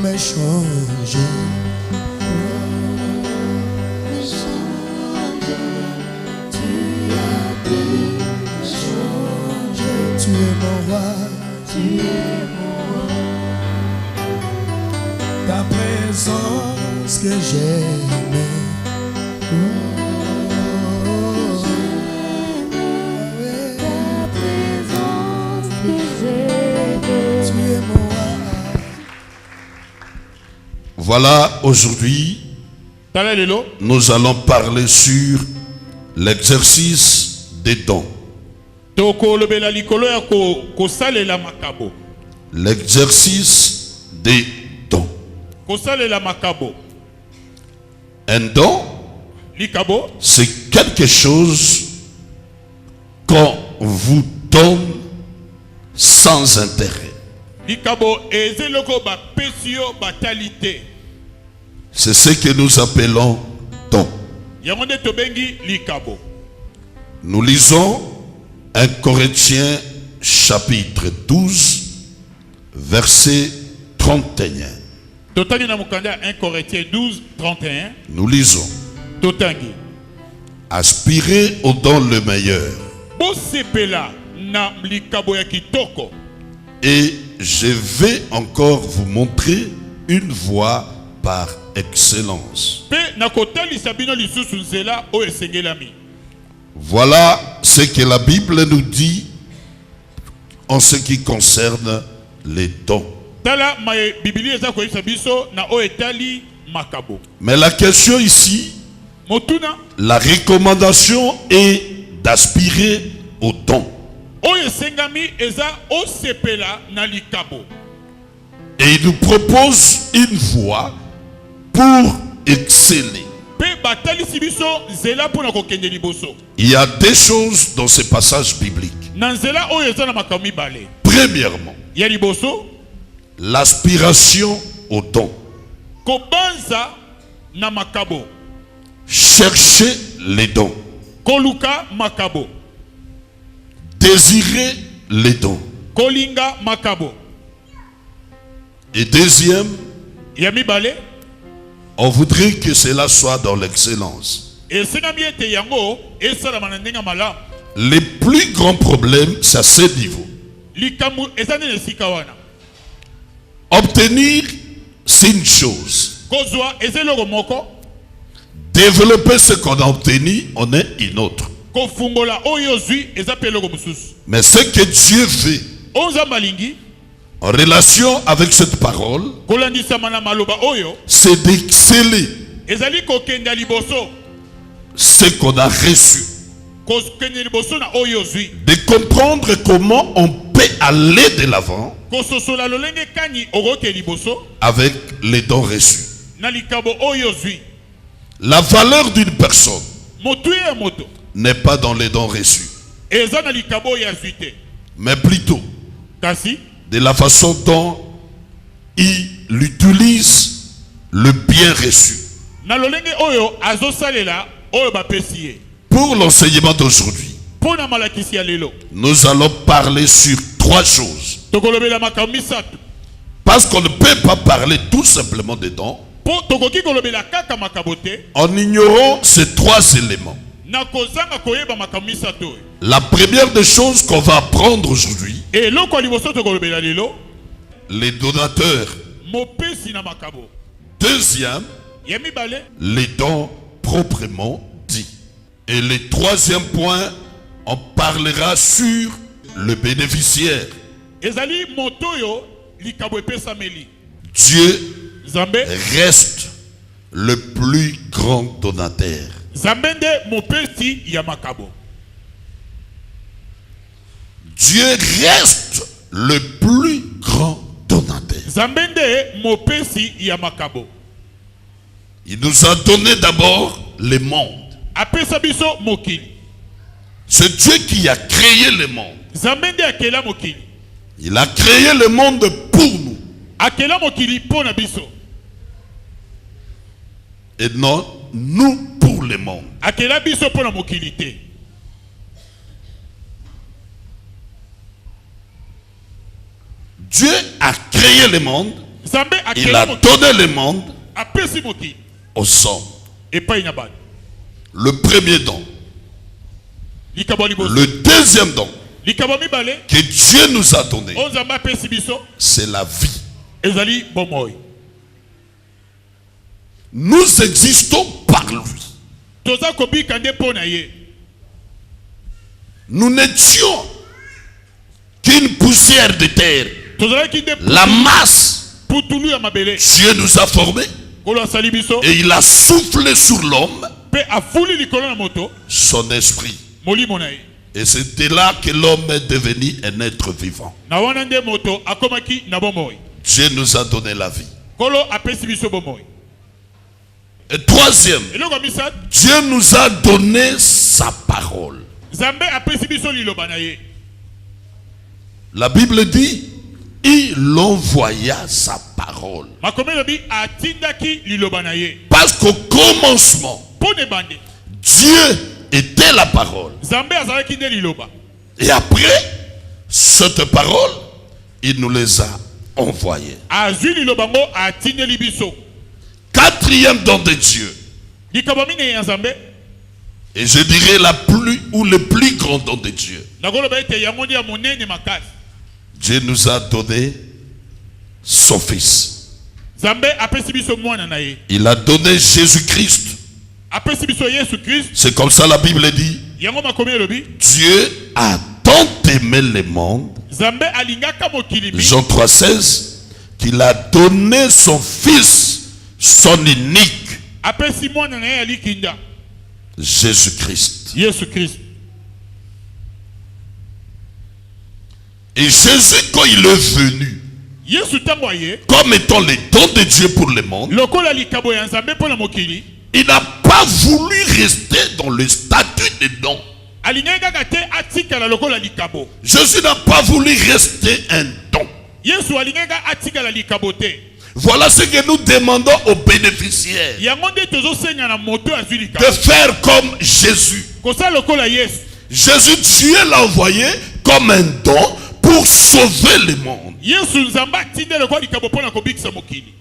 me changer. Tu es mon roi, tu es mon roi. Ta présence que j'aime. Ta présence que j'aime. Tu es mon roi. Voilà, aujourd'hui, nous allons parler sur l'exercice des dons. L'exercice des dons. Un don, c'est quelque chose qu'on vous donne sans intérêt. C'est ce que nous appelons don. Nous lisons 1 Corinthiens chapitre 12, verset 31. 1 Corinthiens 12, 31. Nous lisons: aspirez au don le meilleur. Et je vais encore vous montrer une voie par excellence. Voilà ce que la Bible nous dit en ce qui concerne les dons. Mais la question ici, la recommandation est d'aspirer au don. Et il nous propose une voie pour exceller. Il y a des choses dans ce passage biblique. Premièrement, l'aspiration au don. Chercher les dons. Désirer les dons. Et deuxième, on voudrait que cela soit dans l'excellence. Les plus grands problèmes, c'est à ce niveau. Obtenir, c'est une chose. Développer ce qu'on a obtenu, on est une autre. Mais ce que Dieu veut en relation avec cette parole, c'est d'exceller ce qu'on a reçu. De comprendre comment on peut aller de l'avant avec les dons reçus. La valeur d'une personne n'est pas dans les dons reçus, mais plutôt de la façon dont il utilise le bien reçu. Pour l'enseignement d'aujourd'hui, nous allons parler sur 3 choses. Parce qu'on ne peut pas parler tout simplement des dons en ignorant ces 3 éléments. La première des choses qu'on va apprendre aujourd'hui, les donateurs. Deuxième, les dons proprement dits. Et le 3e point, on parlera sur le bénéficiaire. Dieu reste le plus grand donateur. Dieu reste le plus grand donateur. Il nous a donné d'abord le monde. C'est Dieu qui a créé le monde. Il a créé le monde pour nous. Et non, nous pour le monde. Dieu a créé le monde Nzambe Il a donné le monde apesi mokili aux hommes. epai na bato. Le premier don. Likabo liboso. Le deuxième don Likabo mibale que Dieu nous a donné, o Nzambe apesi biso c'est la vie. ezali bomoi. Nous existons par lui. Toza kobika nde mpo na ye. Nous n'étions qu'une poussière de terre. Tozalaki nde La masse, putulu ya mabele. Dieu nous a formés Kolo asali biso et il a soufflé sur l'homme pe afuli likolo na moto son esprit. molimo na ye. Et c'était là que l'homme est devenu un être vivant. Na wana nde moto akomaki na bomoi. Dieu nous a donné la vie. Kolo apesi biso bomoi. Et troisième, Eloko misat Dieu nous a donné sa parole. Nzambe apesi biso liloba na ye. La Bible dit, il envoya sa parole. Makomé lobi atindaki liloba na ye. Parce qu'au commencement, Pone bande. Dieu était la parole. Nzambe azalaki nde liloba. Et après cette parole, il nous les a envoyés. Azwi liloba ngo atindeli biso. Quatrième don de Dieu. Likabo mine ya Nzambe. Et je dirais la plus ou le plus grand don de Dieu. Nakoloba ete yango nde ya monene makasi. Dieu nous a donné son Fils. Nzambe apesi biso mwana na ye. Il a donné Jésus-Christ. Apesi biso Yesu Christ. C'est comme ça la Bible dit. Yango makomé lobi. Dieu a tant aimé le monde, Nzambe alingaka mokili bi. Jean 3,16, qu'il a donné son Fils, son unique, Apesi mwana na ye ya likinda. Jésus-Christ. Yesu Christ. Et Jésus, quand il est venu, Yesu tango aye. comme étant le don de Dieu pour le monde, Lokola likabo ya Nzambe pona mokili. il n'a pas voulu rester dans le statut de don. Alingaka kate atikala lokola likabo. Jésus n'a pas voulu rester un don. Yesu alingaka atikala likabo te. Voilà ce que nous demandons aux bénéficiaires. Yango nde tozo senga na moto azwi De likabo. faire comme Jésus. Kosa lokola Yesu. Jésus, Dieu l'a envoyé comme un don pour sauver le monde. Yesu Nzambe atinde lokola likabo pona kobikisa mokili.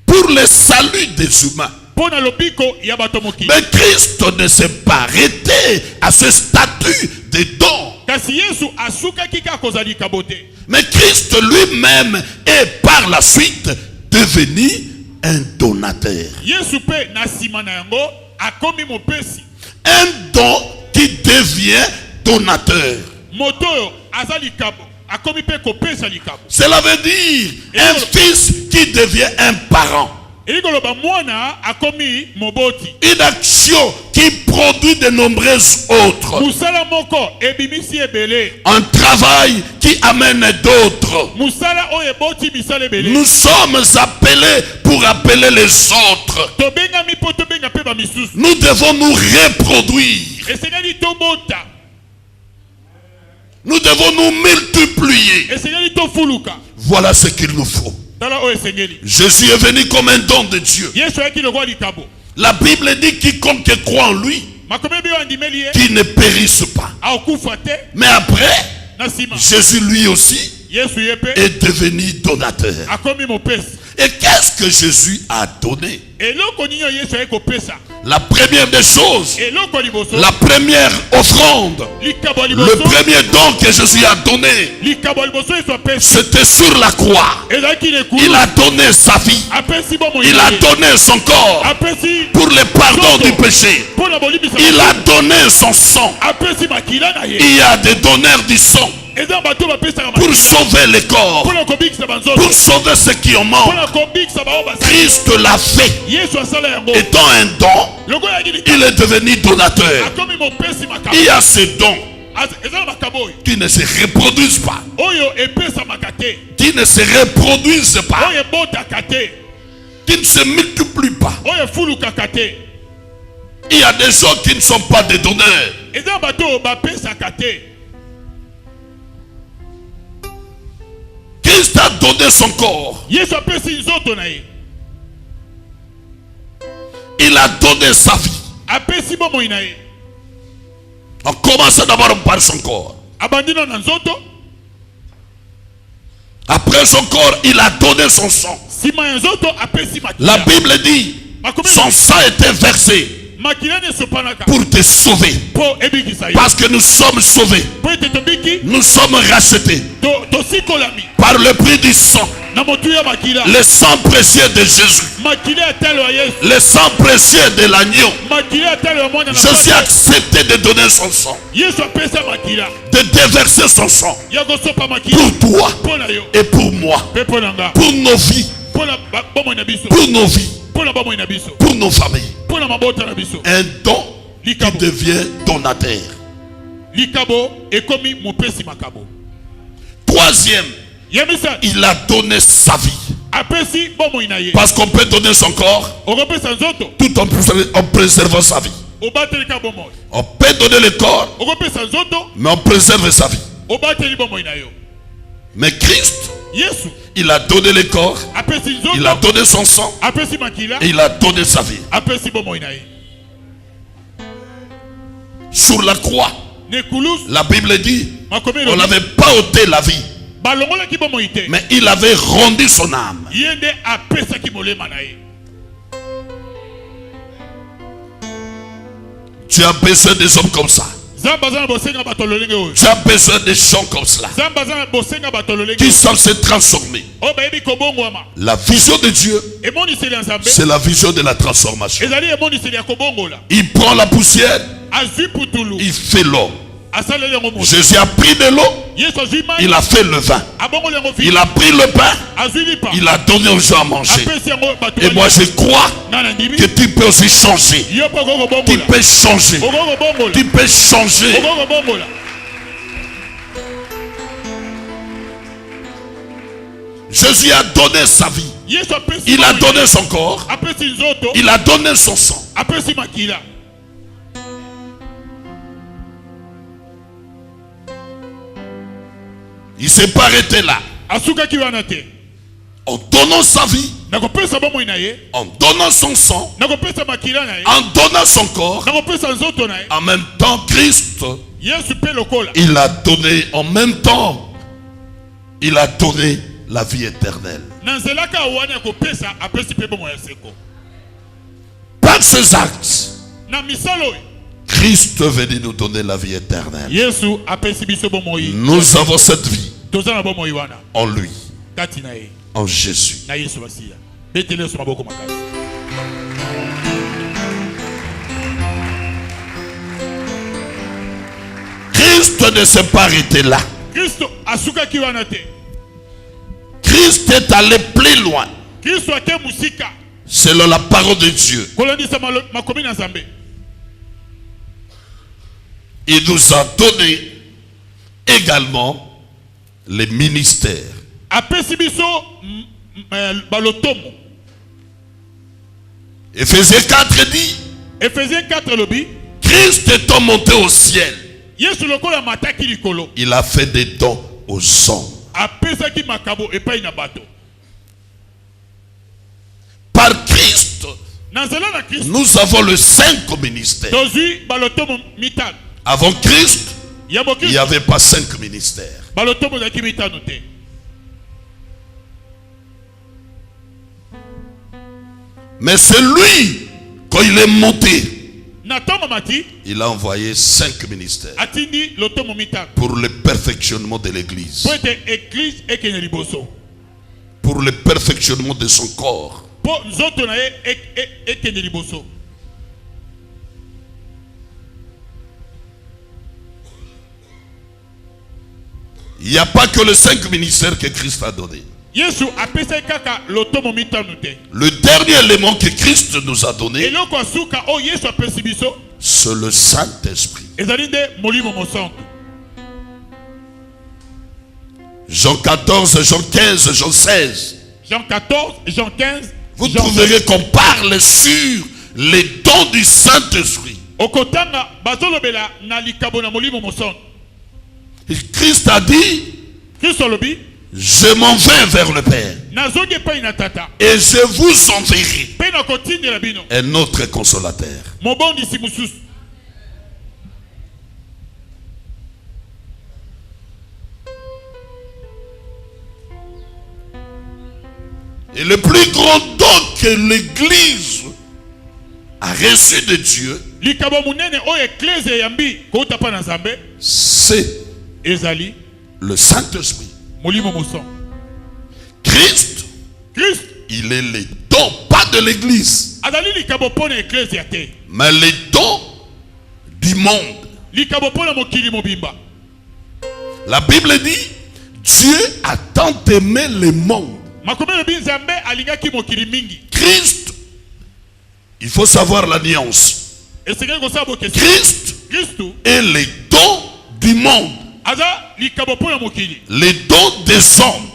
Pour le salut des humains. Pona lobiko ya bato mokili. Mais Christ ne s'est pas arrêté à ce statut de don. Kasi Yesu asukaki ka kozali likabo te. Mais Christ lui-même est par la suite devenu un donateur. Yesu pe na sima na yango akomi mopesi. Un don qui devient donateur. Moto azali likabo akomi pe kopesa likabo. Cela veut dire un fils qui devient un parent. Elikoloba mwana akomi moboti. Une action qui produit de nombreuses autres. Musala moko ebimisi ebele. Un travail qui amène d'autres. Musala o eboti misala ebele. Nous sommes appelés pour appeler les autres. Tobenga mi po tobenga pe ba misusu. Nous devons nous reproduire. Esengeli tobota. Nous devons nous multiplier. Esengeli tofuluka. Voilà ce qu'il nous faut. Tala o esengeli. Jésus est venu comme un don de Dieu. Yesu ayaki lokola likabo. La Bible dit quiconque croit en lui, Makomé bi andimeli ye. qui ne périsse pas. Akufa te. Mais après, Na sima. Jésus lui aussi Yesu yepe. est devenu donateur. Akomi mopesi. Et qu'est-ce que Jésus a donné? Eloko ninyo Yesu ayeko pesa. La première des choses, Eloko liboso. la première offrande, Likabo le liboso. premier don que Jésus a donné, Likabo liboso Yesu apesi. c'était sur la croix. Ezaki le kulu. Il a donné sa vie. Apesi bo mo. Il a donné son corps Apesi. pour le pardon du péché. Pona bolibisa. Il a donné son sang. Apesi makila na ye. Il y a des donneurs du sang Eza bato bapesa pour sauver les corps, Pona kobikisa banzoto. pour sauver ceux qui en manquent. Pona kobikisa bao basa. Christ l'a fait. Yesu asala yango. Étant un don, Logo ya gili. il est devenu donateur. Akomi mopesi makabo. Il y a ces dons Eza makabo. qui ne se reproduisent pas, Oyo epesa makate. qui ne se reproduisent pas, Oyo bota kate. qui ne se multiplient pas. Oyo fuluka kate. Il y a des gens qui ne sont pas des donneurs. Eza bato bapesa kate. Christ a donné son corps. Yesu apesi nzoto na ye. Il a donné sa vie. Apesi bomoi na ye. On commence d'abord par son corps. Abandino na nzoto. Après son corps, il a donné son sang. Sima ya nzoto apesi La makila. Bible dit, son sang était versé Makila ne sopanaka. pour te sauver. Po ebikisa yo. Parce que nous sommes sauvés. Po ete tobiki. Nous sommes rachetés To sikolami. par le prix du sang. Na motu ya makila. Le sang précieux de Jésus. Makila ya talo ya Yesu. Le sang précieux de l'agneau. Makila ya talo ya mwana na Jésus a accepté de donner son sang. Yesu apesa makila. De déverser son sang. Ya kosopa makila. Pour toi Po na yo. et pour moi. Pe po na nga. Pour nos vies. Po na bomo na biso. Pour nos vies. Po na bomo na biso. Pour nos familles. Po na mabota na biso. Un don qui Likabo. devient donateur. Likabo ekomi mopesi makabo. Troisième, Yemisa il a donné sa vie. apesi bomo inaye. Parce qu'on peut donner son corps Okopesa nzoto. tout en préservant sa vie. Obatelika bomo. On peut donner le corps, Okopesa nzoto. mais on préserve sa vie. Obateli bomo inayo. Mais Christ, Yesu il a donné le corps, apesi il a nzoto. donné son sang Apesi makila. et il a donné sa vie. Apesi bomo inaye. Sur la croix, Nekulus la Bible dit, makomi on lobi. n'avait pas ôté la vie, Balongola ki bomo ite. mais il avait rendu son âme. Yende apesa ki molema na ye. Tu as besoin des hommes comme ça. Zamba zana bosenga batololenge oyo. Tu as besoin des gens comme cela Zamba zana bosenga batololenge. qui savent se transformer. O bayebi kobongwama. La vision de Dieu, Emoniseli ya Nzambe. c'est la vision de la transformation. Ezali emoniseli ya kobongola. Il prend la poussière, Azwi putulu. il fait l'eau. Asaleli yango moto. Jésus a pris de l'eau, Yesu azwi mai. il a fait le vin. Abongoli yango Il vino. a pris le pain, Azwi lipa. il a donné aux gens à manger. Apesi yango bato. Et moi je crois Nana ndimi. que tu peux aussi changer. Yo po koko Tu bongola. peux changer. Okoko bongola. Tu peux changer. Okoko bongola. Jésus a donné sa vie. Yesu apesi. Il a bomo donné inaye. son corps. Apesi nzoto. Il a donné son sang. Apesi makila. Il ne s'est pas arrêté là. Asukaki wana te. En donnant sa vie, Nakopesa bomo inaye. en donnant son sang, Nakopesa makila na ye. en donnant son corps, Nakopesa nzoto na ye. en même temps Christ, Yesu pe lokola. il a donné en même temps, il a donné la vie éternelle. Na nzelaka wana kopesa apesi pe bomo ya seko. Par ses actes, Na misalo oyo, Christ est venu nous donner la vie éternelle. Yesu apesi biso bomo yi. Nous avons cette vie Toza na bomo yi wana. en lui, Kati na ye. en Jésus. Na Yesu basiya. Betele Yesu maboko makasi. Christ ne s'est pas arrêté là. Kristo asukaki wana te. Christ est allé plus loin, Kristo ake musika. selon la parole de Dieu. Kolondisa makomi na Nzambe. Il nous a donné également les ministères. Apesi biso balotomo. Éphésiens 4 dit, Ephésiens 4 lobi. Christ étant monté au ciel, Yesu lokola mataki likolo. il a fait des dons aux hommes. Apesaki makabo epai na bato. Par Christ, Na nzela na Kristo. nous avons le 5 ministères. Tozwi balotomo mitano. Avant Christ, Yabo il n'y Kristo. avait pas 5 ministères. Balotomo zaki mitano te. Mais c'est lui, quand il est monté, Na tomo mati. il a envoyé 5 ministères Atindi lotomo mitano. pour le perfectionnement de l'église, Po ete église ekene liboso. pour le perfectionnement de son corps. Po nzoto na ye ekene liboso. Il n'y a pas que les 5 ministères que Christ a donné. Yesu apesaki kaka lotomo mitano te. Le dernier élément que Christ nous a donné, Eloko asuka o Yesu apesi biso. c'est le Saint-Esprit. Ezali nde molimo mosantu. Jean 14, Jean 15, Jean 16. Jean 14, Jean 15. Vous Jean trouverez qu'on parle sur les dons du Saint-Esprit. okotanga bazolobela na likabo na molimo mosantu. Et Christ a dit, Kristo alobi je m'en vais vers le Père nazongi epai na tata et je vous enverrai mpe nakotindela bino un autre consolateur. mobondisi mosusu. Et le plus grand don que l'Église a reçu de Dieu, likabo munene o ecclesia yambi kouta pa na Nzambe c'est ezali le Saint-Esprit. molimo moson. Christ, Christ il est le don, pas de l'Église, azali likabo pona ecclesia te, mais le don du monde. likabo pona mokili mobimba. La Bible dit, Dieu a tant aimé le monde. Makomelo bi Nzambe alingaki mokili mingi. Christ, il faut savoir la nuance. Esengeli kosala bokesi. Christ Kristu est le don du monde, aza likabo pona mokili, le don des hommes.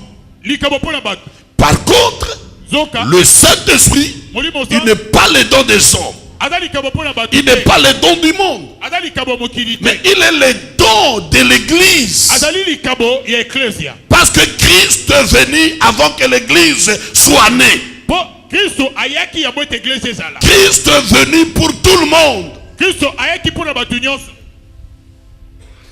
likabo pona bato. Par contre, Zoka le Saint-Esprit, molimo il moson n'est pas le don des hommes. aza likabo pona bato. Il n'est pas le don du monde. aza likabo mokili Mais te, il est le don de l'Église. azali likabo ya ecclesia. Parce que Christ est venu avant que l'Église soit née. Po Kristu ayaki ya bote ecclesia ezala. Christ est venu pour tout le monde. Kristu ayaki pona bato nyonso.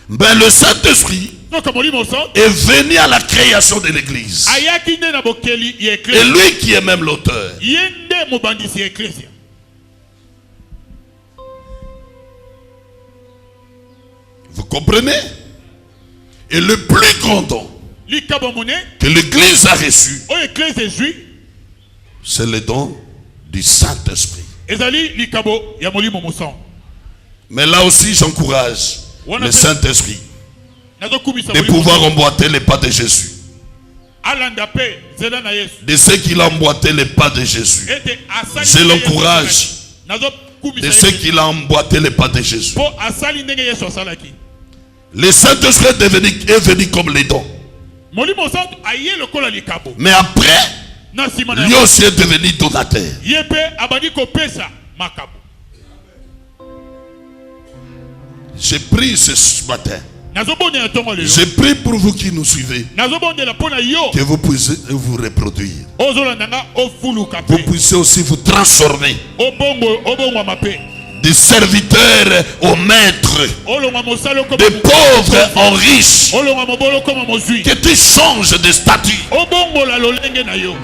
Mais le Saint-Esprit Zoka molimo moson est venu à la création de l'Église. ayaki nde na bokeli ya Et ecclesia. lui qui est même l'auteur. Ye nde mobandisi ya ecclesia. Vous comprenez? Et le plus grand don Likabo mone que l'Église a reçu, o ecclesia ezwi c'est le don du Saint-Esprit. ezali likabo ya molimo moson. Mais là aussi, j'encourage le Saint-Esprit Nazokumisa de molimo pouvoir emboîter les pas de Jésus. alanda pe zela na Yesu. De ceux qui l'ont emboîté les pas de Jésus. Ete asali Je l'encourage. nazokumisa De ceux qui l'ont emboîté les pas de Jésus. po asali ndenge Yesu asalaki. Le Saint-Esprit est venu comme les dons. Molimo moson aye lokola likabo. Mais après, Na sima na lui aussi est devenu donateur. ye pe abandi kopesa makabo. J'ai pris ce matin. Nazobondela ntongo lelo. J'ai pris pour vous qui nous suivez. Nazobondela pona yo Que vous puissiez vous reproduire. ozolanda nga ofuluka Vous pe. puissiez aussi vous transformer. Obongwa mape. De serviteurs au maître. Olongwa mosalo De koma pauvres en riches. olongwa mobolo koma mozwi. Que tu changes de statut. Obongola lolenge na yo.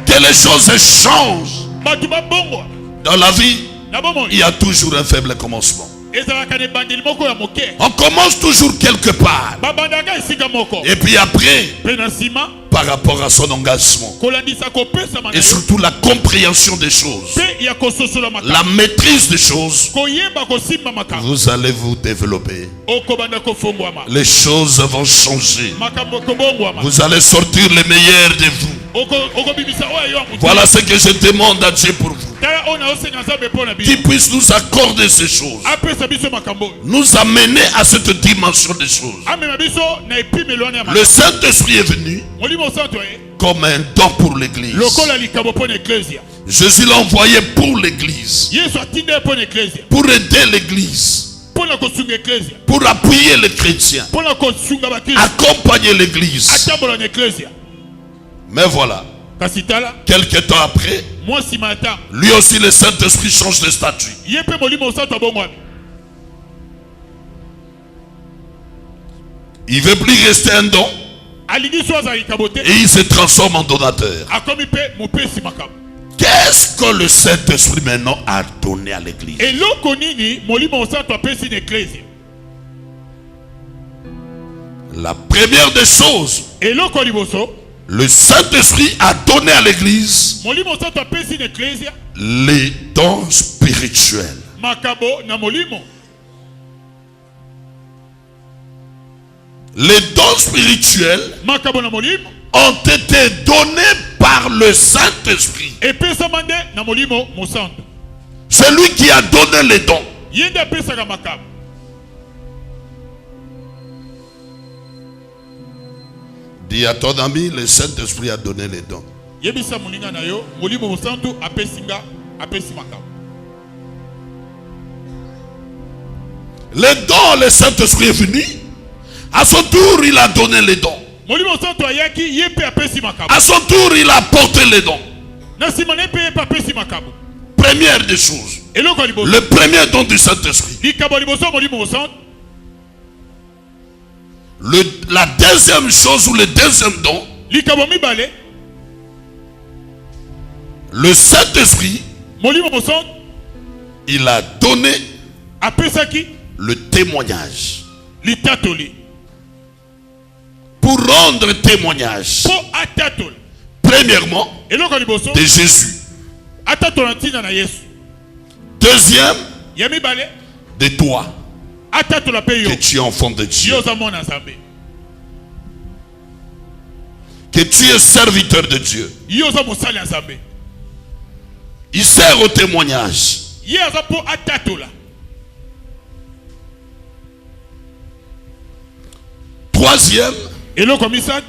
Que les choses changent. Batu babongwa. Dans la vie, Na bomoi. il y a toujours un faible commencement. Ezalaka ne bandeli moko ya moke. On commence toujours quelque part. Babandaka esika moko. Et puis après, Pe na nsima par rapport à son engagement. kolandisa kopesa Et mana. surtout la compréhension des choses. Pe ya kososola makambo. La maîtrise des choses. Koyeba kosimba makambo. Vous allez vous développer. Okobanda kofongwama. Les choses vont changer. Makambo kobongwama. Vous allez sortir le meilleur de vous. Okobimisa oyo yo amuti. Voilà ce que je demande à Dieu pour vous. Tala ona osenga Nzambe pona Qu'il biso. puisse nous accorder ces choses. Apesa biso makambo. Nous amener à cette dimension des choses. Amema biso na epimelo wana ya Le makambo. Saint-Esprit est venu Molimo santo ye. comme un don pour l'Église. Lokola likabo pona ecclesia. Jésus l'a envoyé pour l'Église. Yesu atinde pona ecclesia. Pour aider l'Église. Pona kosunga ecclesia. Pour appuyer les chrétiens. Pona kosunga bakristo. Accompagner l'Église. Atambola na ecclesia. Mais voilà, Kasi tala quelques temps après, mwa nsima ya ntango lui aussi le Saint-Esprit change de statut. ye mpe molimo santo abongwami. Il ne veut plus rester un don Alingi so azala likabo te. et il se transforme en donateur. Akomi mpe mopesi makambo. Qu'est-ce que le Saint-Esprit maintenant a donné à l'Église? Eloko nini molimo santo apesi na ecclesia. La première des choses, Eloko liboso le Saint-Esprit a donné à l'Église molimo santo apesi na ecclesia les dons spirituels. makambo na molimo. Les dons spirituels Makambo na molimo ont été donnés par le Saint-Esprit. epesama nde na molimo mosanto. C'est lui qui a donné les dons. Ye nde apesaka makambo. Dis à ton ami, le Saint-Esprit a donné les dons. Yebisa moninga na yo molimo mosanto apesi nga apesi makambo. Les dons, le Saint-Esprit est venu. À son tour, il a donné les dons. Molimo santo ayaki ye mpe apesi makambo. À son tour, il a apporté les dons. Na nsima na ye mpe ye mpe apesi makambo. Première des choses. Eloko liboso Le premier don du Saint-Esprit. likabo liboso molimo mosanto. La deuxième chose ou le deuxième don, Likabo mibale Le Saint-Esprit, molimo mosantu il a donné apesaki le témoignage. litatoli Pour rendre témoignage, po atatoli premièrement, eloko liboso de Jésus. atatola ntina na Yesu. Deuxième, Ya mibale de toi, atatola pe yo que tu es enfant de Dieu, yo oza mwana nzambe, que tu es serviteur de Dieu. yo oza mosali ya nzambe. Il sert au témoignage. Ye aza po atatola. Troisième, Eloko misatu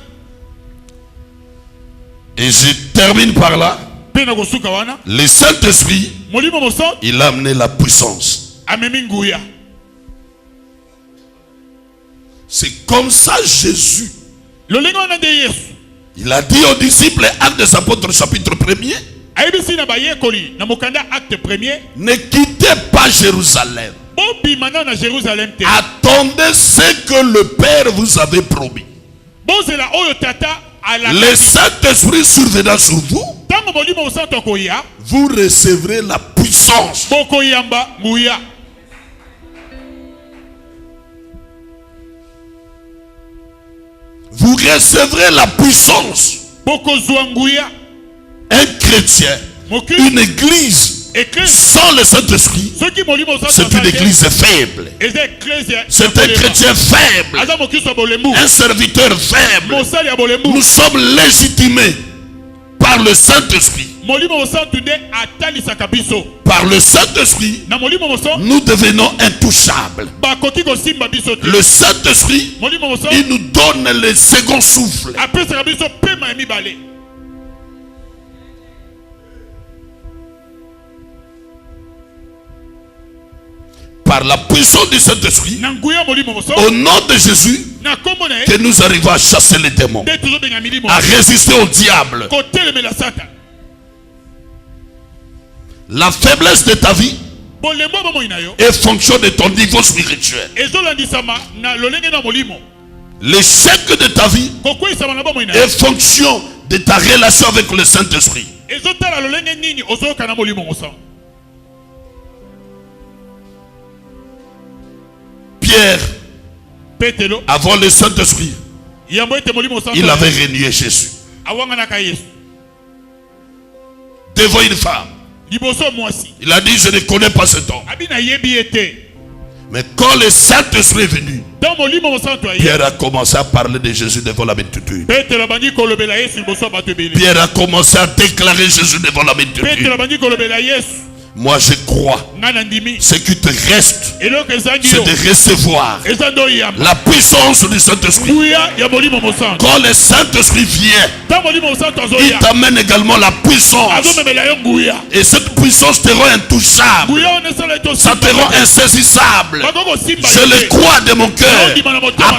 et je termine par là, pe na kosuka wana le Saint-Esprit, molimo mosantu il a amené la puissance. amemi nguya. C'est comme ça Jésus, Lolenge wana nde Yesu il a dit aux disciples, Actes des Apôtres chapitre 1er, ayebisi na bayekoli na mokanda acte premier, ne quittez pas Jérusalem. bobima na Jérusalem te, Attendez ce que le Père vous avait promis. bozela oyo tata Le alakaki. Saint-Esprit survenant sur vous, Tango molimo mosantu akoya, vous recevrez la puissance. bokoyamba nguya. Vous recevrez la puissance. Bokozwa nguya. Un chrétien, Mokili une église église sans le Saint-Esprit, soki molimo mosantu c'est une église faible. eza église C'est un chrétien faible, aza mokiso ya bolembu, un serviteur faible. mosali ya bolembu. Nous sommes légitimés par le Saint-Esprit. Molimo mosantu nde atalisaka biso. Par le Saint-Esprit, Na molimo mosantu nous devenons intouchables. bakoki kosimba biso te. Le Saint-Esprit, Molimo mosantu il nous donne le second souffle. apesaka biso pema ya mibale. Par la puissance du Saint-Esprit, Na nguya molimo mosantu au nom de Jésus, na kombo na ye que nous arrivons à chasser les démons, nde tozobenga milimo à résister au diable. kotelemela Satan. La faiblesse de ta vie Bolembo ya bomoi na yo est fonction de ton niveau spirituel. ezolandisama na lolenge na molimo. L'échec de ta vie Kokweyisama na bomoi na yo est fonction de ta relation avec le Saint-Esprit. ezotala lolenge nini ozoyoka na molimo mosantu. Pierre, Petelo avant le Saint-Esprit, yambo ete molimo mosantu il avait renié Jésus. awanganaka Yesu Devant une femme, liboso mwasi il a dit, je ne connais pas cet homme. abi nayebi ye te. Mais quand le Saint-Esprit est venu, Ntango molimo mosantu aye, Pierre a commencé à parler de Jésus devant la multitude. Petelo abandi kolobela Yesu liboso ya bato ebele. Pierre a commencé à déclarer Jésus devant la multitude. Petelo abandi kolobela Yesu, Moi je crois, nga na ndimi ce qui te reste, eloko ezangi c'est yo de recevoir eza nde oyamba la puissance du Saint-Esprit. nguya ya molimo mosantu. Quand le Saint-Esprit vient, Ntango molimo mosantu il azoya t'amène également la puissance. azomemela yo nguya. Et cette puissance te rend intouchable. Nguya wana esala ete Ça te rend insaisissable. bakoki kosimba Je yo le te. crois de mon cœur.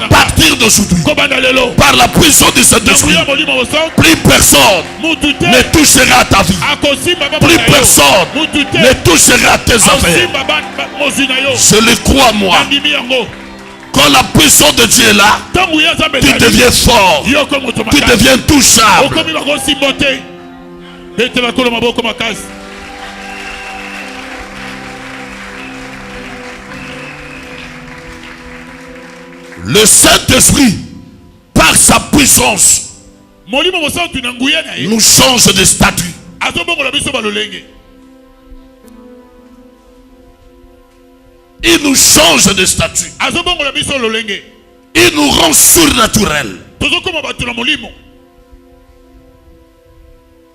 À partir d'aujourd'hui, Kobanda lelo par la puissance du na Saint-Esprit, nguya molimo mosantu plus personne mutu te ne touchera à ta vie. akosimba baba Plus na yo. personne Mutu te ne touchera à tes affaires. akosimba mozwi na yo. Je le crois moi. Nandimi yango Quand la puissance de Dieu est là, ntango ya nzambe tu ezali, deviens fort. yoko moto Tu makasi deviens touchable. okomi bakosimba te. Betela kolo maboko makasi. Le Saint-Esprit, par sa puissance, Molimo mosantu na nguya na ye nous change de statut. azobongola biso balolenge. Il nous change de statut. Azobongola biso lolenge. Il nous rend surnaturels. Tozokoma bato na molimo.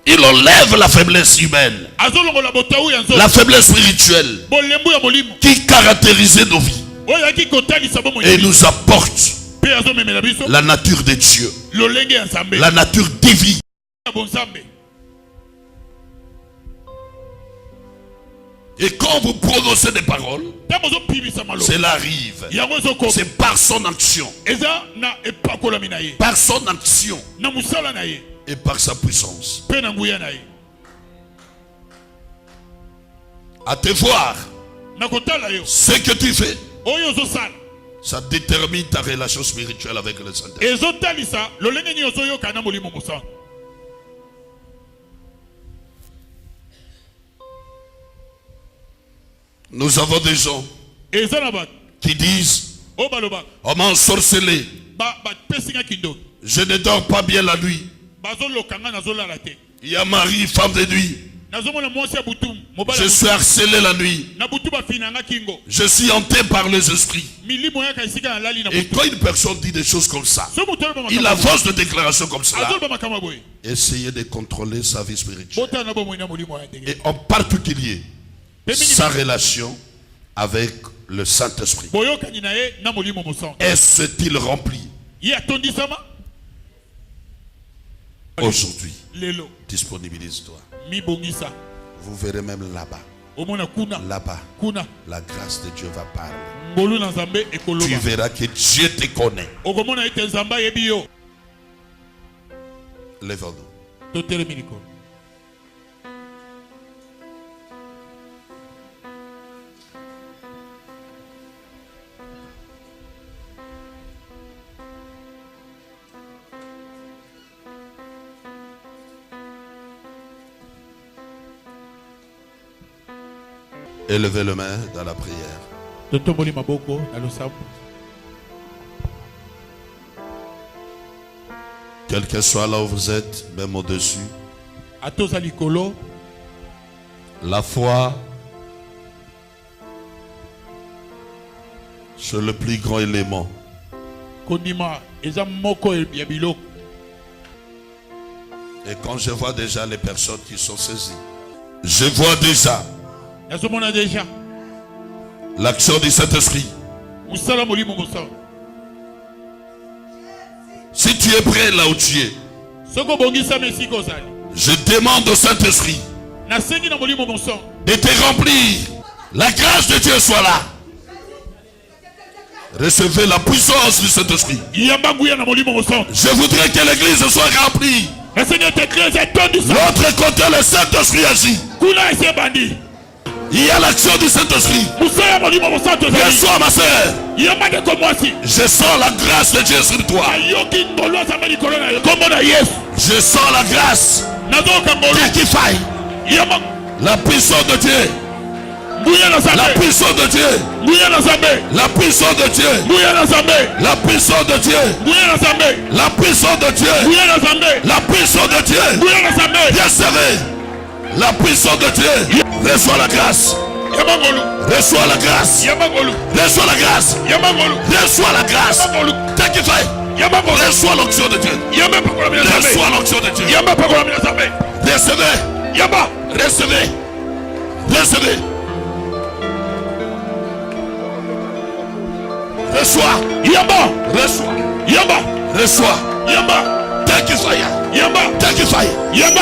Il enlève la faiblesse humaine, Azolongola botau ya nzoto. la faiblesse spirituelle Bolembu ya molimo qui caractérisait nos vies oyo yaki kotalisa bomoi et nous apporte mpe azomemela biso la nature de Dieu, lolenge ya nzambe la nature divine. ya bonzambe. Et quand vous prononcez des paroles, Ntango ozopimisa maloba cela arrive. yango ezokoma C'est par son action, eza na epakolami na ye par son action na mosala na ye et par sa puissance. mpe na nguya na ye. À te voir, Na kotala yo ce que tu fais, oyo ozosala ça détermine ta relation spirituelle avec le Saint-Esprit. ezotalisa lolenge nini ozoyoka na molimo mosantu. Nous avons des gens qui disent, on m'a ensorcelé. Je ne dors pas bien la nuit. Il y a Marie, femme de nuit. Je suis harcelé la nuit. Je suis hanté par les esprits. Et quand une personne dit des choses comme ça, il avance de déclarations comme cela. Essayez de contrôler sa vie spirituelle. Et en particulier, sa relation avec le Saint-Esprit. Est-il rempli? Aujourd'hui, disponibilise-toi. Vous verrez même là-bas. Là-bas, la grâce de Dieu va parler. Tu verras que Dieu te connaît. Lève-nous. Élevez les mains dans la prière. Quel que soit là où vous êtes, même au-dessus, la foi, c'est le plus grand élément. Et quand je vois déjà les personnes qui sont saisies, je vois déjà l'action du Saint-Esprit. Si tu es prêt là où tu es, je demande au Saint-Esprit de te remplir. La grâce de Dieu soit là. Recevez la puissance du Saint-Esprit. Je voudrais que l'église soit remplie. L'autre côté, le Saint-Esprit agit. Il y a l'action du Saint-Esprit. Reçois ma soeur. Je sens la grâce de Dieu sur toi. Je sens la grâce. Qui faille. La puissance de Dieu. La puissance de Dieu. La puissance de Dieu. La puissance de Dieu. La puissance de Dieu. La puissance de Dieu. Recevez la puissance de Dieu. Reçois la grâce. Reçois la grâce. Reçois la grâce. Reçois la grâce. Reçois l'onction de Dieu. Reçois l'onction de Dieu. Recevez. Recevez. Recevez. Reçois. Reçois. Reçois. Thank you fire. Thank you fire.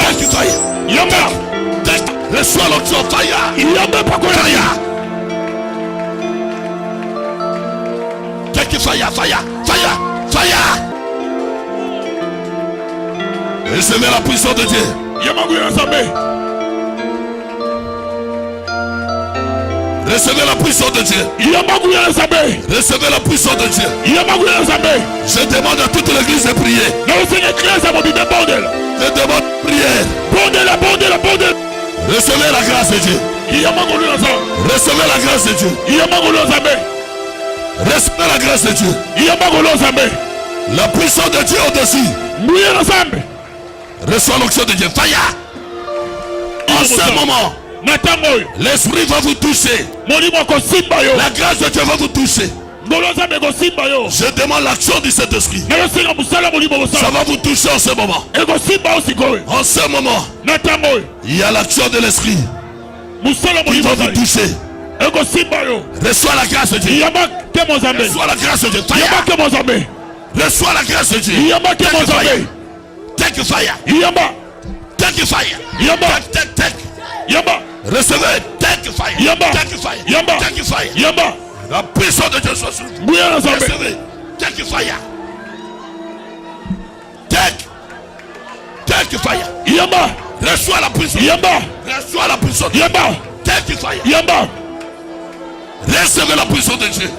Thank you fire. Reçois l'onction fire. Fire. Thank you fire. Fire. Fire. Fire. Recevez la puissance de Dieu. Recevez la puissance de Dieu. Recevez la puissance de Dieu. Je demande à toute l'église de prier. Je demande prière. Recevez la grâce de Dieu. Recevez la grâce de Dieu. Recevez la grâce de Dieu. La puissance de Dieu au-dessus. Reçois l'onction de Dieu. Fire. En ce moment, l'esprit va vous toucher. La grâce de Dieu va vous toucher. Je demande l'action du Saint-Esprit. Ça va vous toucher en ce moment. En ce moment, il y a l'action de l'esprit qui va vous toucher. Reçois la grâce de Dieu. Reçois la grâce de Dieu. Reçois la grâce de Dieu. Take fire. Take fire. Take. Recevez. Take fire. Take fire. Take fire. La puissance de Dieu soit sur vous. Recevez. Take fire. Take fire. Reçois la puissance. Reçois la puissance. Take fire. Recevez la puissance de Dieu.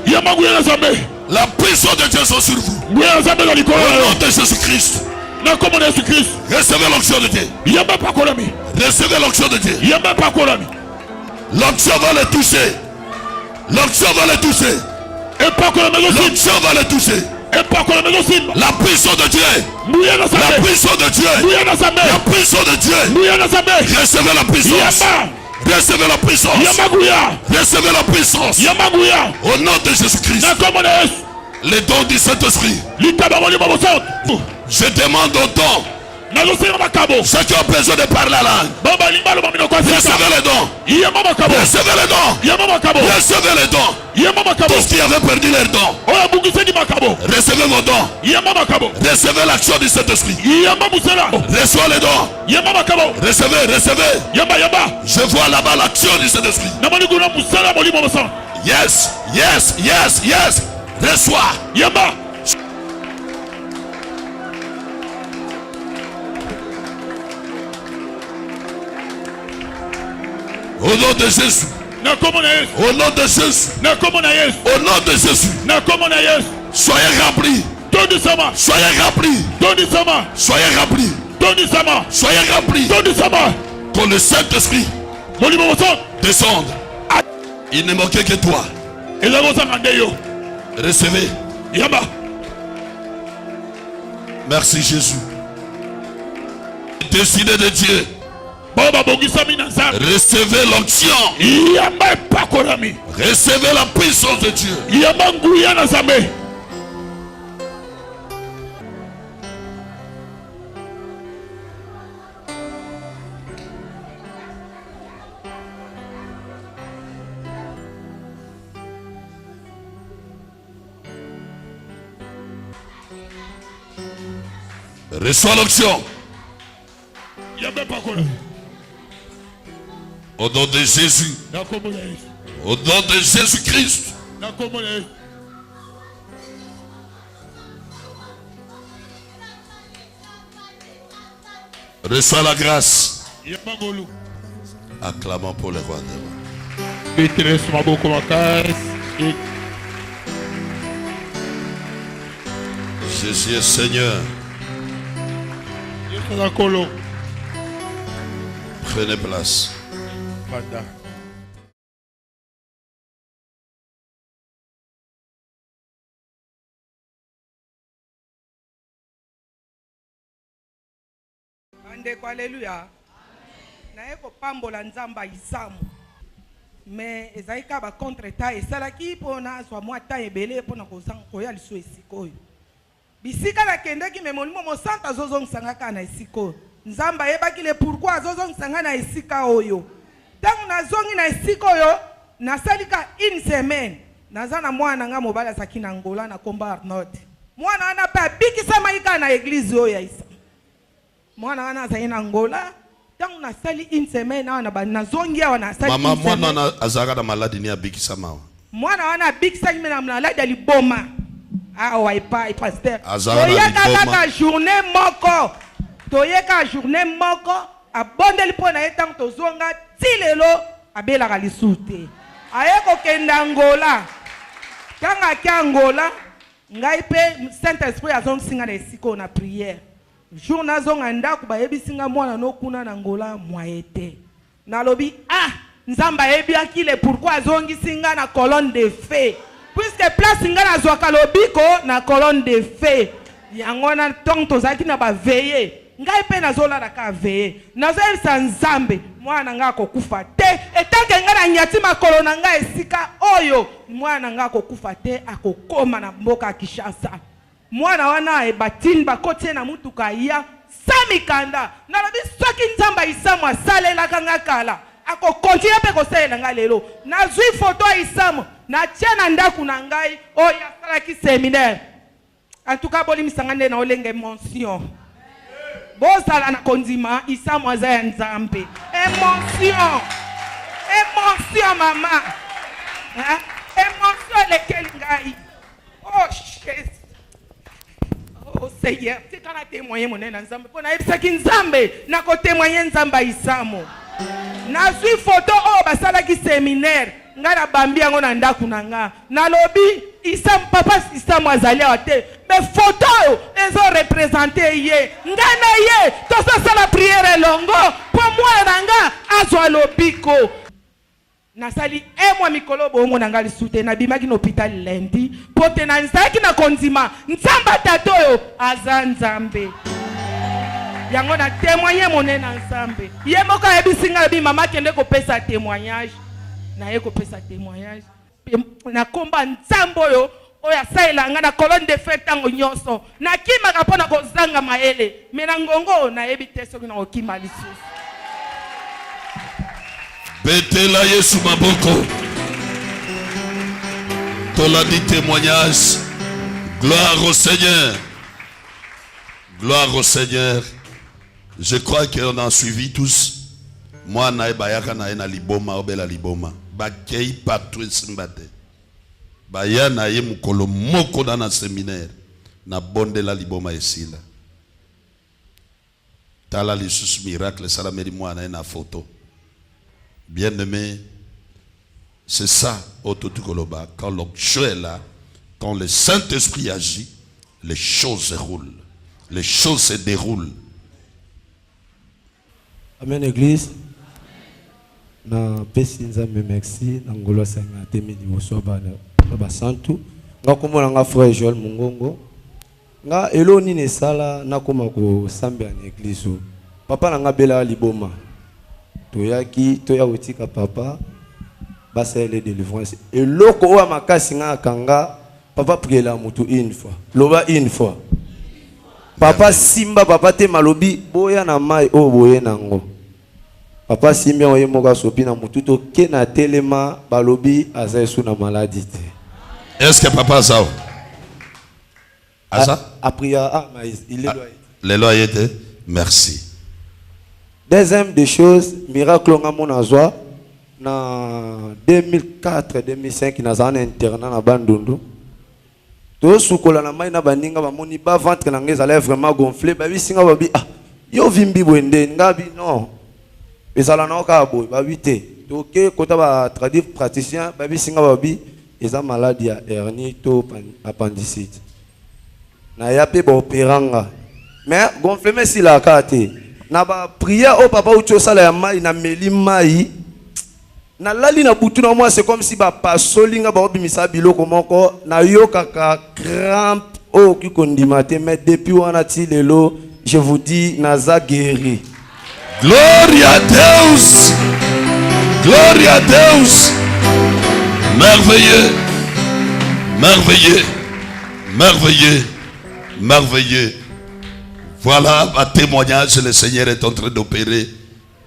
La puissance de Dieu soit sur vous. Au nom de Jésus-Christ. Recevez l'onction de Dieu. Recevez l'onction de Dieu. L'onction va les toucher. L'onction va les toucher. L'onction va les toucher. La puissance de Dieu. La puissance de Dieu. La puissance de Dieu. Recevez la puissance. Recevez la puissance. Recevez la puissance. Au nom de Jésus-Christ. Les dons du Saint-Esprit. Je demande au don. Ceux qui ont besoin de parler la langue. Recevez les dons. Recevez les dons. Recevez les dons. Tous qui avaient perdu leurs dons. Recevez vos dons. Recevez l'action du Saint-Esprit. Recevez les dons. Recevez. Je vois là-bas l'action du Saint-Esprit. Yes. Reçois. Au nom de Jésus. Au nom de Jésus. Au nom de Jésus. Soyez remplis. Soyez remplis. Soyez remplis. Soyez remplis. Que le Saint-Esprit descende. Il ne manquait que toi. Recevez. Merci Jésus. Décidez de Dieu. Recevez l'onction. Recevez la puissance de Dieu. Reçois l'onction. Au nom de Jésus. Au nom de Jésus-Christ. Reçois la grâce. Acclamons pour le roi des rois. Jésus est Seigneur. Prenez place. Ndeko haleluya. Na eko pambola nzamba isamu. Mais ezaika ba contre ta esalaki pona so mwa ta ebele pona kozanga koya liso esikoyo. Bisika la kendeki me molimo mo santa zozongisa ka na esikoyo. Nzamba yebaki le pourquoi zozongisa na esika oyo. Tangu nazongi na esika oyo nasalika une semaine. Nazana mwana nga mobala sakina Angola na komba Arnold. Mwana wana pa bikisa maika na église oyo ya isa. Mwana wana zaina Angola. Tangu nasali une semaine na zongi ya wana sali. Mama mwana na azaka na maladi ni abikisa mawa. Mwana wana bikisa kimi na maladi aliboma. Ah waipa pasteur. Toyeka kaka journée moko. Toyeka journée moko abondeli pona etang tozonga tilelo abela kalisute. Ayeko kenda Angola. Kanga ki Angola ngai pe Saint-Esprit azongisinga na esiko na prière. Jour nazonga ndaku bayebisinga mwana no kuna na Angola moyete. Nalobi nzamba yebiaki le pourquoi azongisinga na colonne de feu. Puisque place nga na zwaka lobiko na colonne de feu. Yango na tong tozaki na ba veiller. Ngai pe nazola na ka veiller. Nazoyebisa nzambe mwana nga kokufa te. Etanke nga na nyati makolo na nga esika oyo mwana nga kokufa te akokoma na mboka Kinshasa. Mwana wana ebatini bakotie na mutuka ya samikanda. Nalobi soki nzamba isamu asalela kanga kala. Ako continue pe kosalela nga lelo. Nazwi photo isamu na tia na ndaku na ngai oya salaki séminaire. En tout cas boli misangande na olenge mention. Bosala na kondima isamu azaya nzambe. Émotion. Émotion mama. Émotion lekeli ngai. Oh Jésus. Oh Seigneur, c'est quand la témoigner mon nzambe. Pona ebisaki nzambe na ko témoigner nzamba isamu. Na suis photo basala ki séminaire ngala bambi yango na ndaku na nga. Na lobi isam papa isamu azali ate. Mais photo ezo représenter ye. Ngana ye to sala prière longo pour moi nanga azwa lobiko. nasali emwa mikolo bongo na ngali sute na bimaki na hôpital lundi pote na nzaki na konzima nzamba tato yo aza nzambe yango na témoigner monene na nzambe ye moko ayebisinga bi mama kende kopesa témoignage na ye kopesa témoignage na komba nzambe oyo oya sailanga na colonne de fête tango nyonso na kimaka mpona kozanga mayele me na ngongo na yebi te soki na kokima lisusu. Betela Yesu maboko. Tola dit témoignage. Gloire au Seigneur. Gloire au Seigneur. Je crois qu'on a suivi tous. Moi, na bayaka na liboma obela liboma. Bakei partout simbate. Baya na ye mukolo moko na séminaire. Na bonde la liboma esila. Tala lisusu miracle salameri moi na photo. Bien-aimé, c'est ça, Ototokoloba. Quand l'onction est là, quand le Saint-Esprit agit, les choses se roulent. Les choses se déroulent. Amen, Église. Na pesi nzambe merci. Na ngolo sanga temi di bosoba na santu. Nga komona nga frère Joël Mungongo. Nga eloni ne sala na koma ko sambe na église. Papa na nga bela liboma. Toyaki toya utika papa basa les délivrances et loko wa makasi nga kanga papa prier la mutu une fois loba une fois papa simba papa te malobi boya na mai o boye nango papa simba oye moka sopi na mutu to ke na telema balobi aza sous na maladie te. Est-ce que papa ça a prière mais il est loyé les loyautés merci. Deuxième des choses, miracle nga mona zwa na 2004-2005 na zana internat na Bandundu. To sukola na mai na baninga ba moni ba ventre na ngeza lèvre vraiment gonflé ba bisinga ba bi yo vimbi bwende ngabi non. Ezala na ka boy ba bité. To ke kota ba traduire praticien ba bisinga ba bi eza maladie ya hernie to appendicite. Na yape ba opéranga. Mais gonflé mais si la kate. Na ba prière au papa ucho sala ya mai na meli mai na lali na butu na moi c'est comme si ba pasolinga ba obimisa biloko moko na yo kaka crampe o ki kondimate mais depuis wana ti lelo je vous dis naza guéri. Gloria a Deus. Gloria a Deus. Merveilleux. Merveilleux. Merveilleux. Merveilleux. Voilà un témoignage, le Seigneur est en train d'opérer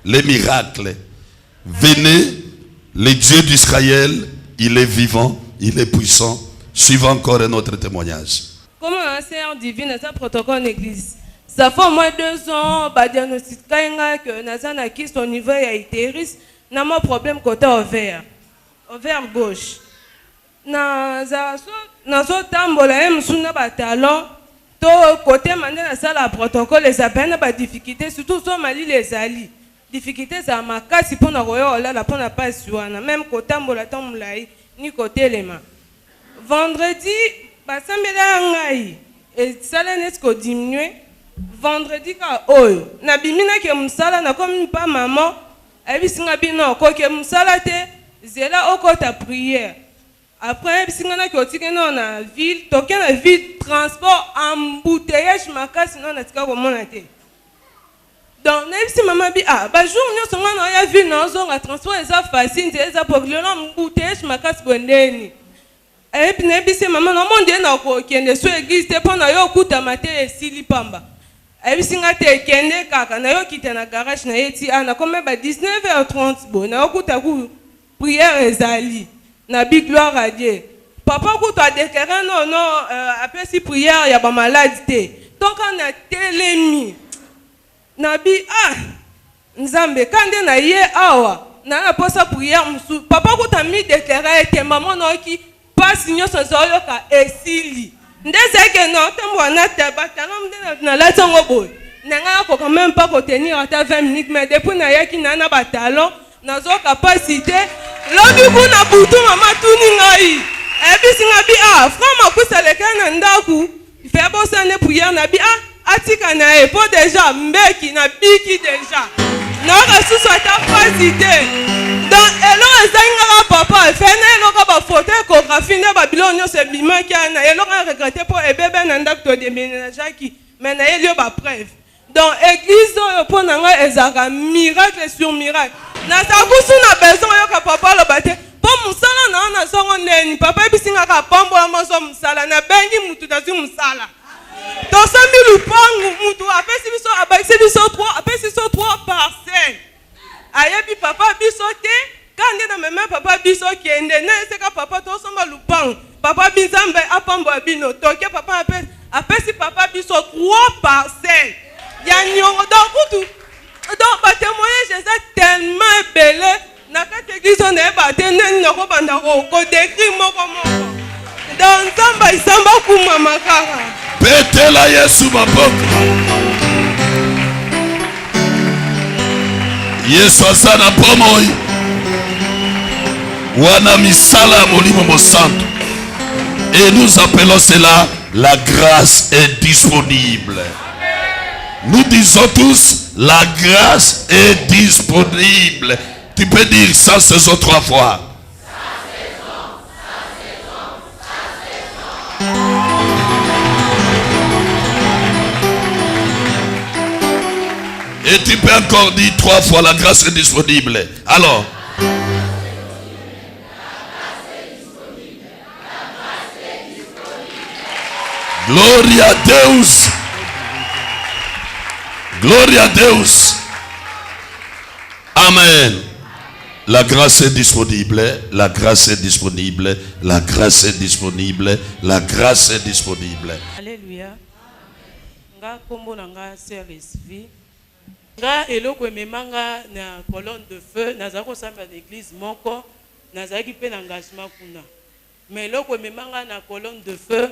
les miracles. Venez, le Dieu d'Israël, il est vivant, il est puissant. Suivons encore un autre témoignage. Comme un enseignant divin, c'est un protocole d'église. Ça fait au moins 2 ans, bah diagnostic que Nazana qui son niveau a été risque, n'a pas problème côté ovaire gauche. Nazo tambola msuna batalon. To côté maintenant la salle à protocole les appels pas difficulté surtout sur Mali les alliés difficulté ça ma casse pour na royo là la pour na pas suana même côté mbola tomulai ni côté lema vendredi ba sambela ngai et sala nesko diminuer vendredi ka oyo na bimina ke musala na comme pas maman ebisinga bino ko ke musala te zela okota prière. Après, si on a na ville, toqué la ville, transport, embouteillage, ma casse, sinon on a tika comment on a été. Donc, même si maman dit, ah, bah, jour, nous sommes dans la ville, nous avons un transport, c'est facile, c'est ça pour le embouteillage, ma casse, bonne. Et puis, même si maman, non, mon Dieu, n'a pas qui ne soit église, pendant yo kuta maté et sili pamba. Et puis, si on a été kende kaka, na yo quitté na garage, na yeti, ah, na comme 19h30, bon, na yo kuta prière et zali. Na big gloire à Dieu. Papa ko to déclarer non après si prière il y a pas maladie. Donc on a télémi. Na bi nzambe kande na ye awa na posa prière musu. Papa ko ta mi déclarer que maman no ki pas signo so yo ka esili. Ndeze que non tembo na te batalon na la tongo boy. Nanga ko quand même pas ko tenir à 20 minutes mais depuis na ye ki na batalon na zo capacité. Lobi kuna butu mama tuni ngai. Ebi singa bi frama kusale kana ndaku. Fait bossa ne prière na bi atika na e po déjà mbeki na biki déjà. Na resu so ta capacité. Donc elo ezanga nga papa fait na eloko ba photo échographie na ba bilonyo se bima ki na eloko regretter pour ebebe na ndako to déménager ki mais na elio ba preuve. Donc église oyo po na nga ezaka miracle sur miracle. Na sa kusu na besoin yo ka papa lo bate. Po musala na songo neni papa bisinga ka pambo ya moso musala na bengi mutu tazi musala. Dans 100 000 lupangu mutu apesi biso abakisi biso 3 apesi biso 3 parcelles. Ayebi papa biso te kande na meme papa biso kende na eseka papa to somba lupangu. Papa bizambe apambo abino toke papa apesi papa biso 3 parcelles. Ya nyongo donc kutu donc ba témoignage est tellement belé na kati église on est ba tenen na ko banda ko décrit moko moko. Donc nzamba isamba kuma makara. Petela Yesu maboko. Yesu asana pomoi. Wana misala molimo mosanto. Et nous appelons cela la grâce est disponible. Nous disons tous la grâce est disponible. Tu peux dire ça saison 3 fois. Et tu peux encore dire 3 fois la grâce est disponible. Alors. Gloria a Deus. Gloria a Deus. Amen. La grâce est disponible. La grâce est disponible. La grâce est disponible. La grâce est disponible. Alléluia. Nga kombo na nga sœur Esvi. Nga eloko ememanga na colonne de feu nazali kosamba na église moko nazalaki pe na engagement kuna. Mais eloko ememanga na colonne de feu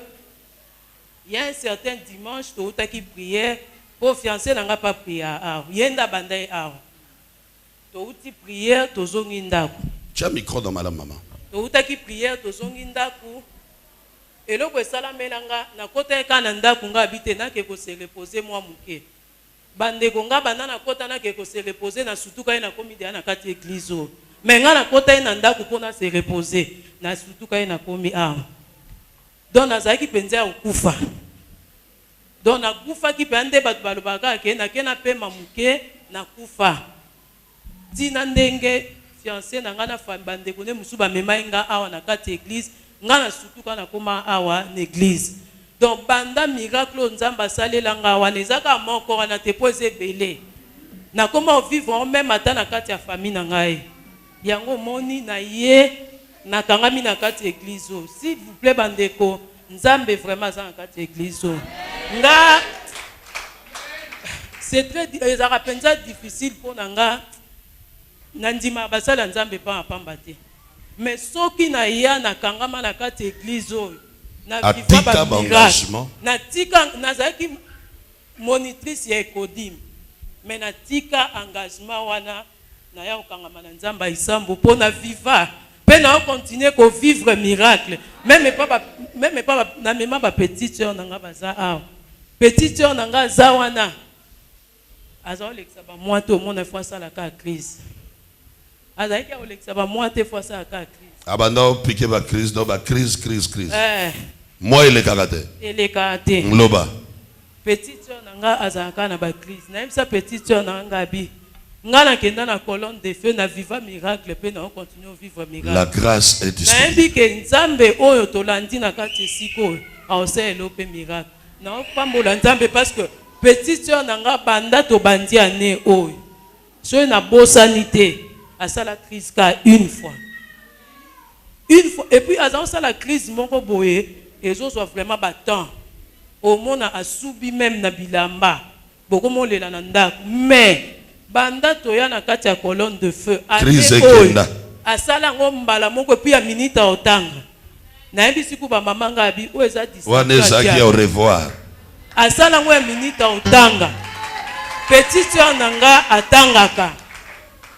il y a un certain dimanche toutaki prière pour fiancé nanga pas prière yenda bandai touti prière tozongi ndako. Tu as micro dans madame maman. Toutaki prière tozongi ndako eloko esalamelanga na kota eka na ndako nga habite na ke ko se reposer moi muke. Bande konga banda na kota na ke ko se reposer na sutuka ina komi dia na kati église o. Mais nga na kota ina ndako pona se reposer na sutuka ina komi Donc nazaki penza okufa. Donc na kufa ki pande batu balobaka ke na kena pe mamuke na kufa. Tina ndenge fiancé na nga na bande kone musuba memainga awa na kati église nga na sutuka na koma awa na église. Donc banda miracle nzamba salela nga wana ezaka moko wana te pose belé. Na koma vivre même ata na kati ya famille na ngai. Yango moni na ye na kangami na kati église. S'il vous plaît bandeko, nzambe vraiment za na kati église. Nga c'est très ezaka penza difficile pour nga nandima basala nzambe pa pamba te. Mais soki na ya na kangama na kati église na vivre ba engagement. Na tika nazaki monitrice ya Ekodim. Mais na tika engagement wana na ya okangama na nzamba isambo po na viva. Pe na continuer ko vivre miracle. Même pas na mema ba petite sœur nanga baza a. Petite sœur nanga zawana. Azo lekisa ba moite au monde fois ça la crise. Azaki o lekisa ba moite fois ça la crise. Abanda piquer ba crise do ba crise. Moi il est karaté. Il est karaté. Ngloba. Petite sœur nanga azaka na ba crise. Na sa petite sœur nanga bi. Ngana kenda na colonne de feu na viva miracle pe na continue vivre miracle. La grâce est disponible. Na mbi ke nzambe oyo tolandi na kati siko aose elope miracle. Na pambola nzambe parce que petite sœur nanga banda to bandi ane oyo. So na bosanité à ça la crise ka une fois. Et puis à ça la crise moko boye et autres soit vraiment battant. Au monde a subi même na bilamba. Beaucoup mon lela nanda mais banda toya na kati ya colonne de feu crise kenda asala ngombala moko puis ya minute otanga na yebisi ku ba mama ngabi o eza distance waneza ki au revoir asala ngo ya minute otanga petite sœur nanga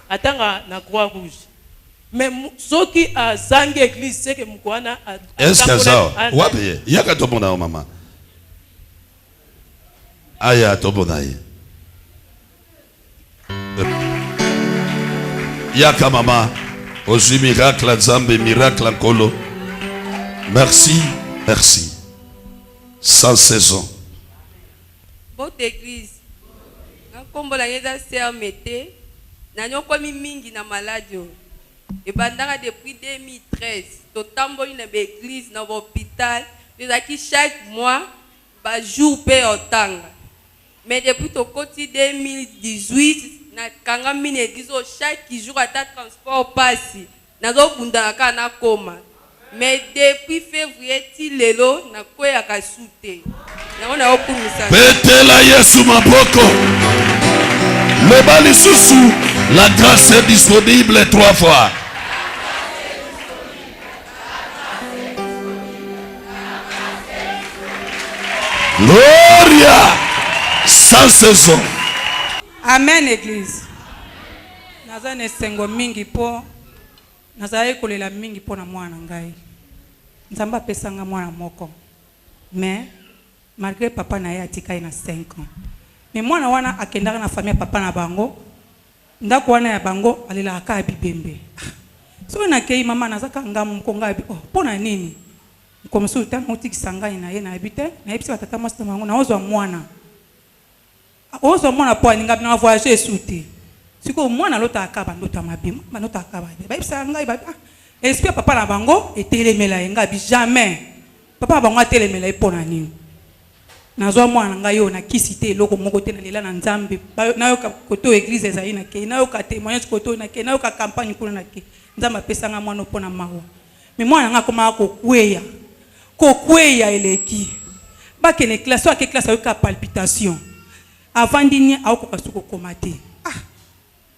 atanga na croix rouge mais soki azangi église c'est que mukwana est-ce que ça wapi yaka to bona mama aya to bona Yaka mama, Ozu miracle Nzambe, miracle Nkolo. Merci, merci. Sans saison. Bonne église. Comme la yeda sœur Mété, n'ayons pas mis mingi na maladie. Et pendant depuis 2013, tout tambo une église dans l'hôpital, nous avons chaque mois, par jour paye autant. Mais depuis tout côté 2018, na kanga mine église chaque jour à ta transport passe, na zo bunda na koma. Mais depuis février til lelo na koya ka soute. Na ona okumisa. Betela Yesu maboko. Le bali susu, la grâce est disponible 3 fois. Gloria, sans saison. Amen, église. Naza nesengo mingi po. Naza ekolela mingi po na mwana ngai. Nzamba pesanga mwana moko. Mais malgré papa na ye atikai na 5 ans. Mais mwana wana akendaka na famille papa na bango. Ndako wana ya bango alela aka bibembe. So na kei mama nazaka ngamu konga bi. Oh, pona nini? Comme ça tant otiki sangani na ye na habite na yebisi batata masta bango na ozwa mwana. Ozwa mwana po alinga na voyager souté. Siko mwana lota akaba ndota mabima, manota akaba. Ba yebisa ngai ba esprit papa na bango etelemela yenga bi jamais. Papa bango atelemela epona nini? Nazwa mwana ngai yo na kisite eloko moko te na lela na Nzambe. Na yo ka koto église ezali na ke, na yo ka témoignage koto na ke, na yo ka campagne kuna na ke. Nzambe apesanga mwana opona mawa. Mais mwana nga koma kokweya. Kokweya eleki. Ba kene classe wa ke classe yo ka palpitation. Avant dini akoka suko komate. Ah.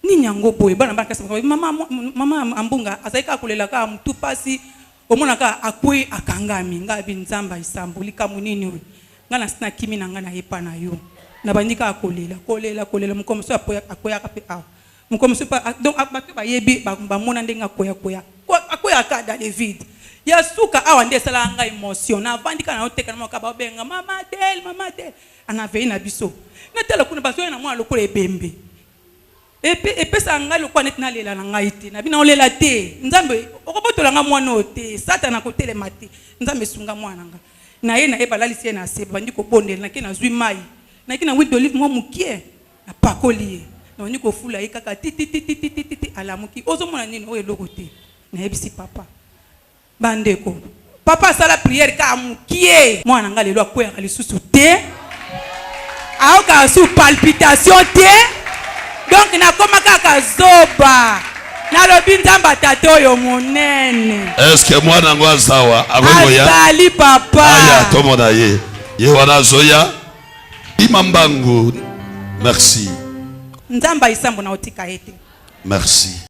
Nini yango boye bana bana kasa mama ambunga azaika kulela ka mtu pasi omona ka akwe akangami ngabi Nzamba isambuli kamu nini we. Ngana sina kimi na ngana yepa na yo. Na bandika kolela mukomso akoya ka pe aw. Mukomso pa donc abatu ba yebi ba mona ndenga koya. Akoya ka dans le vide. Ya suka awa nde sala nga emotion na bandika na oteka na makaba benga mama del anavei na biso. Na tela kuna baso na mwana lokole ebembe. Epesa nga lokwa net na lela na ngai te. Na bina olela te. Nzambe okobotola nga mwana ote. Satana kotelema te. Nzambe sunga mwana nga. Na ye na ebalalisi na se bandi ko bondela na ke na zwi mai. Na ke na huile d'olive mo mukie na pakoli. Na oni ko fula ye kaka ti alamuki. Ozo mona nini o eloko te. Na yebisi papa. Bandeko. Papa sala prière ka mukie. Mwana nga lelo akoya lisusu te. Aoka sous palpitation te. Donc na koma kaka zoba. Na lobi Nzamba tato yo monene. Est-ce que moi nango sawa akoya? Azali papa. Aya tomona ye. Ye wana zoya. Imambangu. Merci. Nzamba isambo na otika ete. Merci.